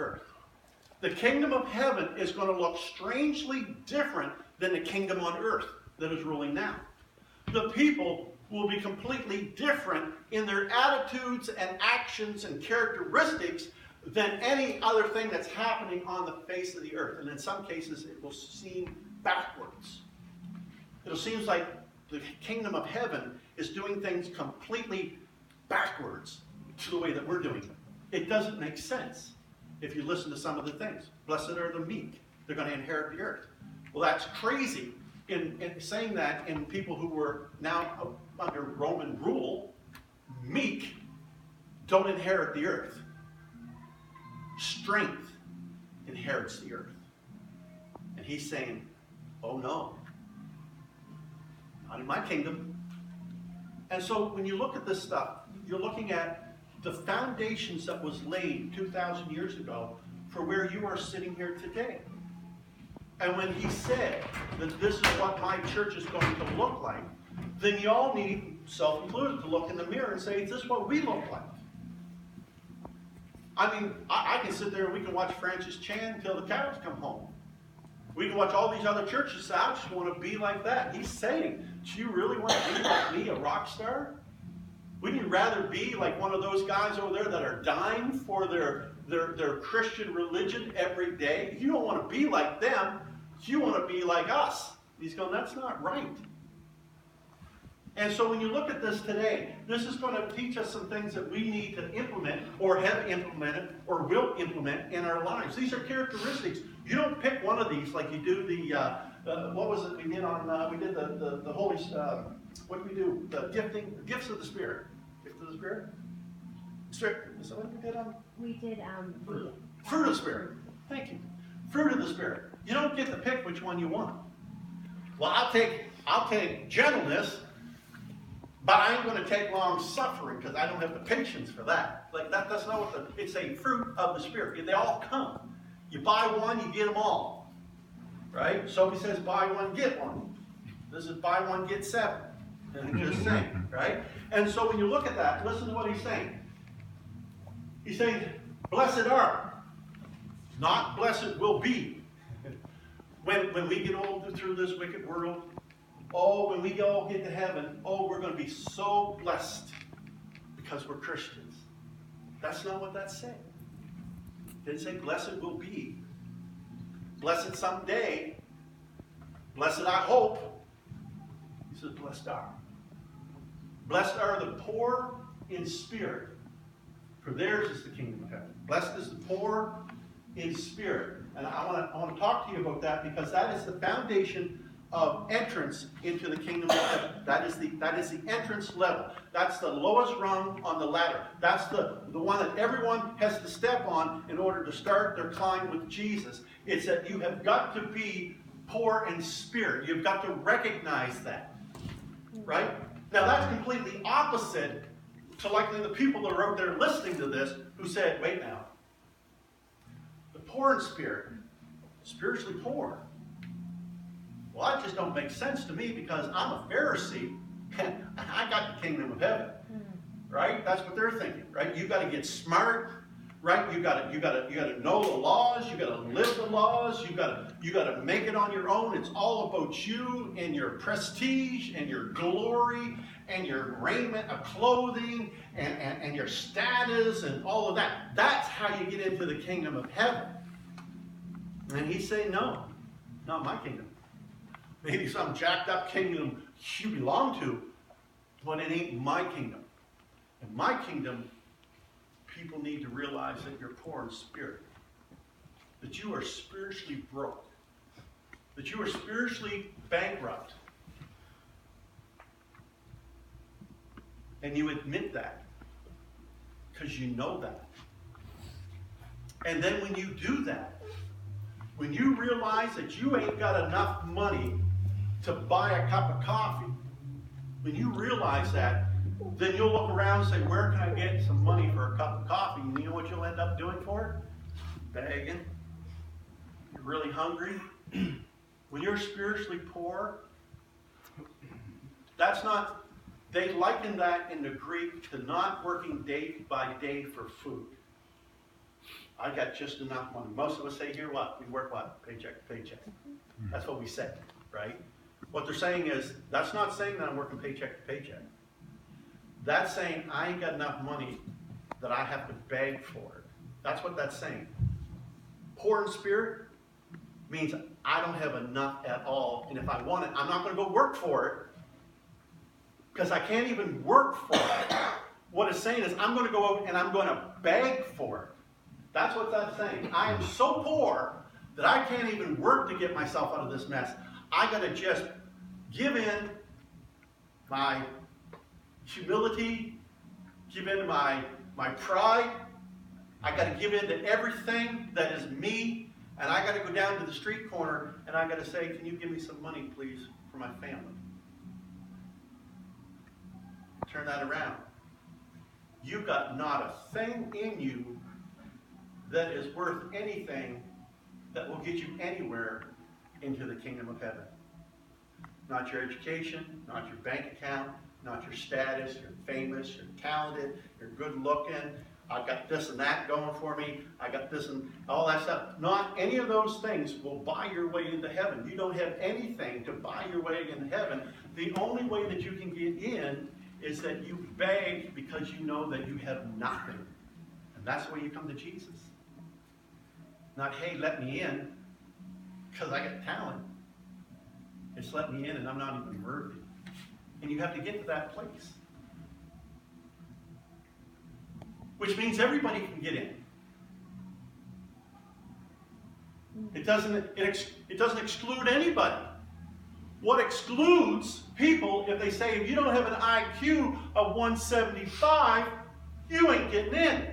earth. The kingdom of heaven is going to look strangely different than the kingdom on earth that is ruling now. The people will be completely different in their attitudes and actions and characteristics than any other thing that's happening on the face of the earth. And in some cases, it will seem backwards. It'll seem like the kingdom of heaven is doing things completely backwards to the way that we're doing them. It doesn't make sense if you listen to some of the things. Blessed are the meek. They're going to inherit the earth. Well, that's crazy in saying that in people who were now under Roman rule. Meek don't inherit the earth. Strength inherits the earth. And he's saying, oh no, not in my kingdom. And so when you look at this stuff, you're looking at the foundations that was laid 2,000 years ago for where you are sitting here today. And when he said that this is what my church is going to look like, then you all need, self-included, to look in the mirror and say, is this what we look like? I mean, I can sit there and we can watch Francis Chan until the cows come home. We can watch all these other churches and say, I just want to be like that. He's saying, do you really want to be like me, a rock star? Wouldn't you rather be like one of those guys over there that are dying for their Christian religion every day? You don't want to be like them. You want to be like us. He's going, that's not right. And so when you look at this today, this is going to teach us some things that we need to implement or have implemented or will implement in our lives. These are characteristics. You don't pick one of these like you do what was it we did on, we did the Holy, what did we do? The gifts of the Spirit. Gift of the Spirit? Spirit. Is that what we did on? We did, Fruit of the Spirit. Thank you. Fruit of the Spirit. You don't get to pick which one you want. Well, I'll take gentleness, but I ain't going to take long suffering because I don't have the patience for that. Like that's not what it's a fruit of the Spirit. They all come. You buy one, you get them all. Right? So he says buy one, get one. This is buy one, get seven. I'm just saying, right? And so when you look at that, listen to what he's saying. He's saying, blessed are, not blessed will be. When we get all through this wicked world, when we all get to heaven, we're going to be so blessed because we're Christians. That's not what that said. It didn't say blessed will be. Blessed someday. Blessed I hope. He says blessed are. Blessed are the poor in spirit, for theirs is the kingdom of heaven. Blessed is the poor in spirit. And I want to talk to you about that because that is the foundation of entrance into the kingdom of heaven. That is the entrance level. That's the lowest rung on the ladder. That's the one that everyone has to step on in order to start their climb with Jesus. It's that you have got to be poor in spirit. You've got to recognize that. Right? Now that's completely opposite to likely the people that are out there listening to this who said, wait now. The poor in spirit, spiritually poor. Well, that just don't make sense to me because I'm a Pharisee and I got the kingdom of heaven. Right? That's what they're thinking. Right? You got to get smart. Right? You got to know the laws. You got to live the laws. You got to make it on your own. It's all about you and your prestige and your glory and your raiment of clothing and your status and all of that. That's how you get into the kingdom of heaven. And he's saying, no, not my kingdom. Maybe some jacked up kingdom you belong to, but it ain't my kingdom. In my kingdom, people need to realize that you're poor in spirit, that you are spiritually broke, that you are spiritually bankrupt. And you admit that because you know that. And then when you do that, when you realize that you ain't got enough money to buy a cup of coffee, when you realize that, then you'll look around and say, where can I get some money for a cup of coffee? And you know what you'll end up doing for it? Begging. You're really hungry. When you're spiritually poor, that's not, they liken that in the Greek to not working day by day for food. I got just enough money. Most of us say here what? We work what? Paycheck to paycheck. That's what we say, right? What they're saying is, that's not saying that I'm working paycheck to paycheck. That's saying I ain't got enough money that I have to beg for it. That's what that's saying. Poor in spirit means I don't have enough at all, and if I want it, I'm not going to go work for it, because I can't even work for it. What it's saying is I'm going to go out and I'm going to beg for it. That's what that's saying. I am so poor that I can't even work to get myself out of this mess. I got to just give in my humility, give in my pride. I got to give in to everything that is me, and I got to go down to the street corner and I got to say, can you give me some money, please, for my family? Turn that around. You've got not a thing in you that is worth anything that will get you anywhere into the kingdom of heaven. Not your education, not your bank account, not your status, you're famous, you're talented, you're good looking, I've got this and that going for me, I got this and all that stuff. Not any of those things will buy your way into heaven. You don't have anything to buy your way into heaven. The only way that you can get in is that you beg because you know that you have nothing. And that's where you come to Jesus. Not, hey, let me in because I got talent. It's let me in and I'm not even worthy. And you have to get to that place. Which means everybody can get in. It doesn't exclude anybody. What excludes people, if they say, if you don't have an IQ of 175, you ain't getting in.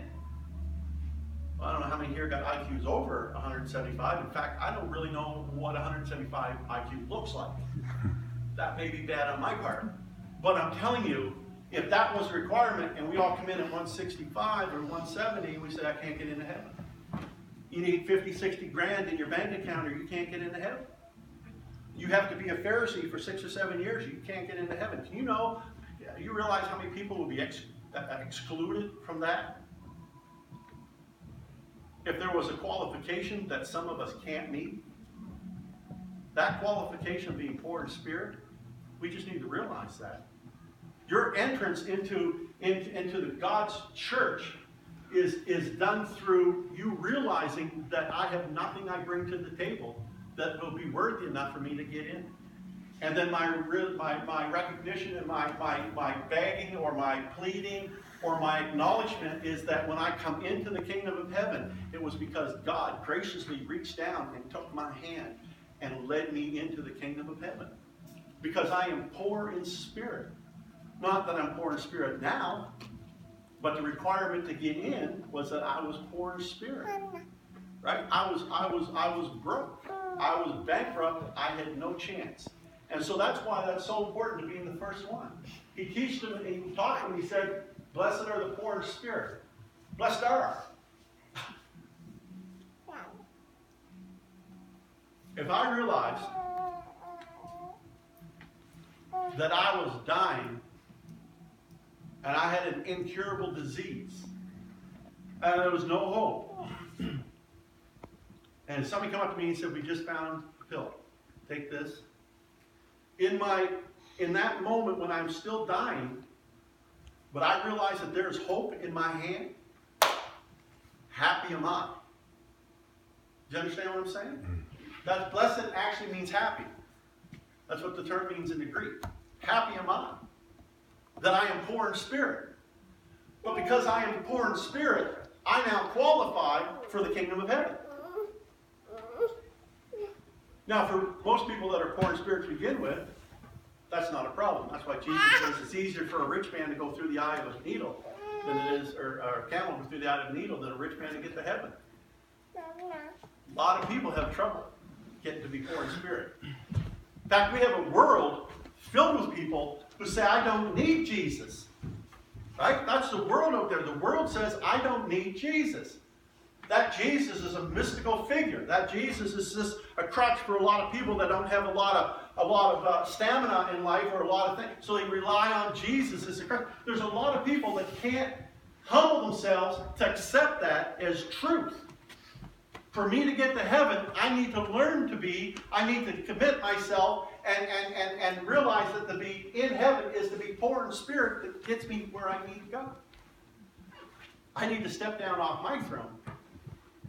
Well, I don't know how many here got IQs over 175. In fact, I don't really know what 175 IQ looks like. That may be bad on my part. But I'm telling you, if that was a requirement and we all come in at 165 or 170, we say, I can't get into heaven. You need 50, 60 grand in your bank account or you can't get into heaven. You have to be a Pharisee for 6 or 7 years. You can't get into heaven. Do you realize how many people will be excluded from that? If there was a qualification that some of us can't meet, that qualification being poor in spirit, we just need to realize that. Your entrance into the God's church is done through you realizing that I have nothing I bring to the table that will be worthy enough for me to get in. And then my recognition and my begging or my pleading or my acknowledgement is that when I come into the kingdom of heaven, it was because God graciously reached down and took my hand and led me into the kingdom of heaven. Because I am poor in spirit. Not that I'm poor in spirit now, but the requirement to get in was that I was poor in spirit. Right? I was broke. I was bankrupt. I had no chance. And so that's why that's so important to be in the first one. He teached them, he taught them, he said, blessed are the poor in spirit. Blessed are. If I realized that I was dying and I had an incurable disease and there was no hope, and somebody come up to me and said, we just found a pill. Take this. In that moment when I'm still dying, but I realize that there's hope in my hand, happy am I. Do you understand what I'm saying? That blessed actually means happy. That's what the term means in the Greek. Happy am I. That I am poor in spirit. But because I am poor in spirit, I now qualify for the kingdom of heaven. Now, for most people that are poor in spirit to begin with, that's not a problem. That's why Jesus says it's easier for a rich man to go through the eye of a needle than it is, or a camel to go through the eye of a needle than a rich man to get to heaven. A lot of people have trouble getting to be poor in spirit. In fact, we have a world filled with people who say, I don't need Jesus. Right? That's the world out there. The world says, I don't need Jesus. That Jesus is a mystical figure. That Jesus is just a crutch for a lot of people that don't have a lot of stamina in life or a lot of things. So they rely on Jesus as a crutch. There's a lot of people that can't humble themselves to accept that as truth. For me to get to heaven, I need to learn to be, I need to commit myself and realize that to be in heaven is to be poor in spirit that gets me where I need to go. I need to step down off my throne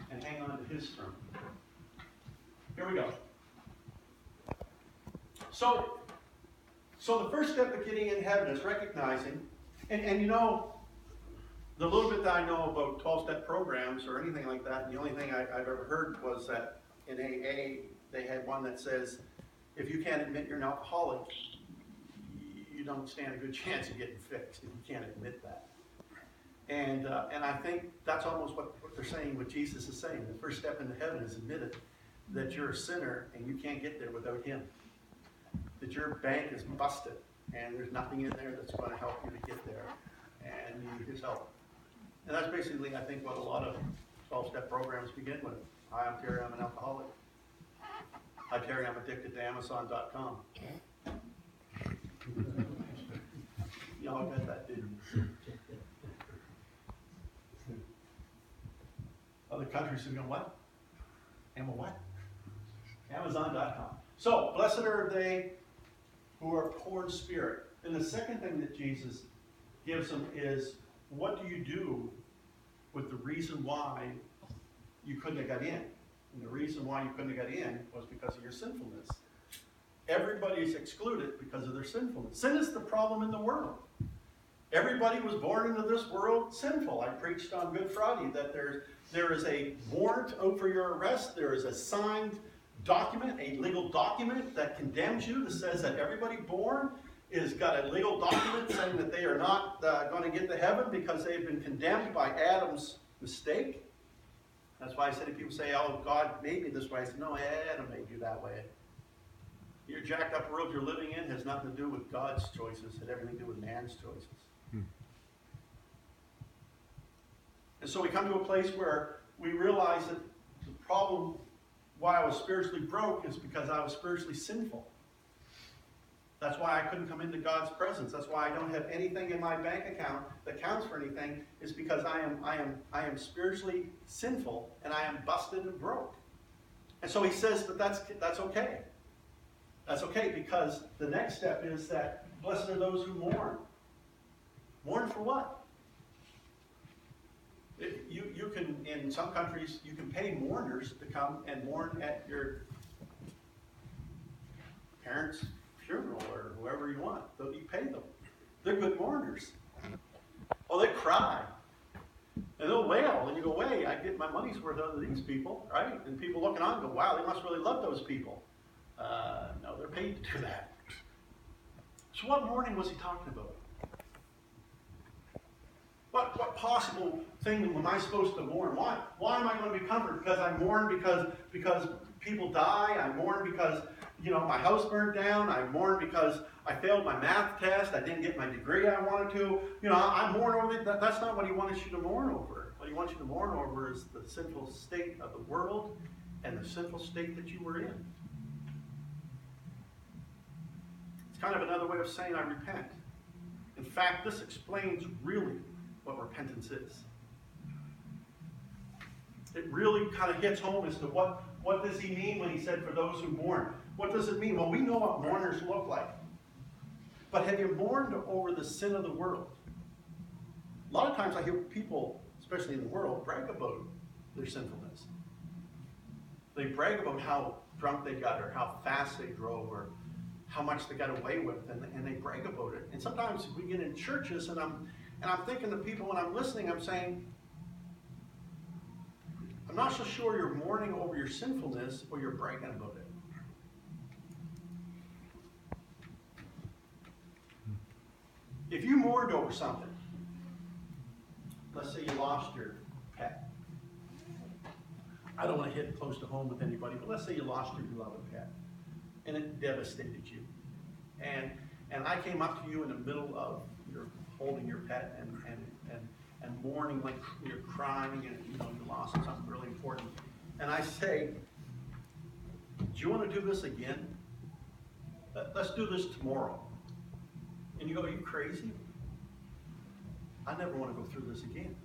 and hang on to his throne. Here we go. So the first step of getting in heaven is recognizing, and you know, the little bit that I know about 12-step programs or anything like that, the only thing I've ever heard was that in AA, they had one that says, if you can't admit you're an alcoholic, you don't stand a good chance of getting fixed if you can't admit that. And I think that's almost what they're saying, what Jesus is saying. The first step into heaven is admitting that you're a sinner and you can't get there without him. That your bank is busted and there's nothing in there that's going to help you to get there. And you need his help. And that's basically, I think, what a lot of 12-step programs begin with. Hi, I'm Terry, I'm an alcoholic. Hi, Terry, I'm addicted to Amazon.com. Y'all got that, didn't you? Other countries are going, what? What? Amazon.com. So, blessed are they who are poor in spirit. And the second thing that Jesus gives them is, what do you do with the reason why you couldn't have got in? And the reason why you couldn't have got in was because of your sinfulness. Everybody's excluded because of their sinfulness. Sin is the problem in the world. Everybody was born into this world sinful. I preached on Good Friday that there is a warrant out for your arrest. There is a signed document, a legal document that condemns you, that says that everybody born is got a legal document saying that they are not going to get to heaven because they've been condemned by Adam's mistake. That's why I said if people say, oh, God made me this way, I said, no, Adam made you that way. Your jacked up world you're living in has nothing to do with God's choices. It had everything to do with man's choices. And so we come to a place where we realize that the problem why I was spiritually broke is because I was spiritually sinful. That's why I couldn't come into God's presence. That's why I don't have anything in my bank account that counts for anything, is because I am spiritually sinful and I am busted and broke. And so he says that that's okay. That's okay, because the next step is that blessed are those who mourn. Mourn for what? You can, in some countries, you can pay mourners to come and mourn at your parents' funeral or whoever you want. You pay them. They're good mourners. Oh, they cry. And they'll wail. And you go, wait, I get my money's worth out of these people, right? And people looking on go, wow, they must really love those people. No, they're paid to do that. So what mourning was he talking about? What possible thing am I supposed to mourn? Why am I going to be comforted? Because I mourn because people die. I mourn because my house burned down. I mourn because I failed my math test. I didn't get my degree I wanted to. I mourn over it. That's not what he wants you to mourn over. What he wants you to mourn over is the sinful state of the world and the sinful state that you were in. It's kind of another way of saying I repent. In fact, this explains really what repentance is. It really kind of hits home as to what does he mean when he said for those who mourn. What does it mean? Well, we know what mourners look like. But have you mourned over the sin of the world? A lot of times I hear people, especially in the world, brag about their sinfulness. They brag about how drunk they got or how fast they drove or how much they got away with, and they brag about it. And sometimes we get in churches and I'm thinking to people when I'm listening, I'm saying, I'm not so sure you're mourning over your sinfulness or you're bragging about it. If you mourned over something, let's say you lost your pet. I don't want to hit close to home with anybody, but let's say you lost your beloved pet and it devastated you. And I came up to you in the middle of your holding your pet and mourning, like you're crying and you lost something really important. And I say, do you want to do this again? Let's do this tomorrow. And you go, are you crazy? I never want to go through this again.